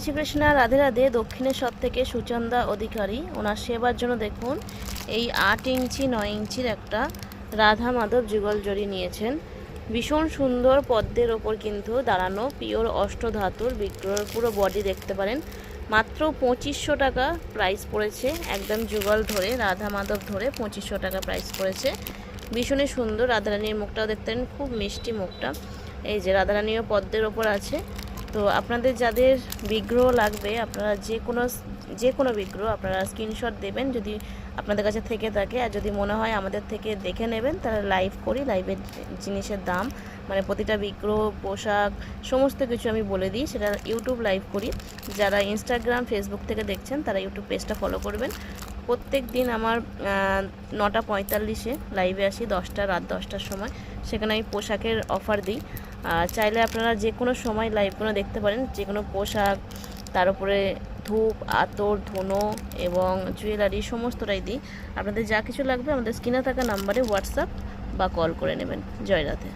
শ্রীকৃষ্ণা, রাধে রাধে। দক্ষিণেশ্বর থেকে সুচন্দা অধিকারী ওনার সেবার জন্য দেখুন এই 8 ইঞ্চি 9 ইঞ্চির একটা রাধা মাধব যুগল জড়ি নিয়েছেন। ভীষণ সুন্দর পদ্মের ওপর কিন্তু দাঁড়ানো পিওর অষ্টধাতুর বিগ্রহের পুরো বডি দেখতে পারেন। মাত্র 2500 টাকা প্রাইস পড়েছে। একদম যুগল ধরে রাধা মাধব ধরে 2500 টাকা প্রাইস পড়েছে। ভীষণই সুন্দর। রাধারানীর মুখটাও দেখতে পারেন, খুব মিষ্টি মুখটা। এই যে রাধারানীও পদ্মের ওপর আছে। তো আপনাদের যাদের বিগ্রহ লাগবে, আপনারা যে কোনো বিগ্রহ আপনারা স্ক্রিনশট দেবেন যদি আপনাদের কাছে থেকে থাকে। আর যদি মনে হয় আমাদের থেকে দেখে নেবেন, তাহলে লাইভ করি। লাইভের জিনিসের দাম মানে প্রতিটা বিগ্রহ, পোশাক সমস্ত কিছু আমি বলে দিই, সেটা ইউটিউব লাইভ করি। যারা ইনস্টাগ্রাম ফেসবুক থেকে দেখছেন তারা ইউটিউব পেজটা ফলো করবেন। প্রত্যেক দিন আমার 9:45-এ লাইভে আসি, রাত 10টার সময়। সেখানে আমি পোশাকের অফার দিই। চাইলে আপনারা যে কোনো সময় লাইভগুলো দেখতে পারেন। যে কোনো পোশাক, তার উপরে ধূপ, আতর, ধুনো এবং জুয়েলারি সমস্তটাই দিই। আপনাদের যা কিছু লাগবে আমাদের স্ক্রিনে থাকা নাম্বারে হোয়াটসঅ্যাপ বা কল করে নেবেন। জয় রাধে।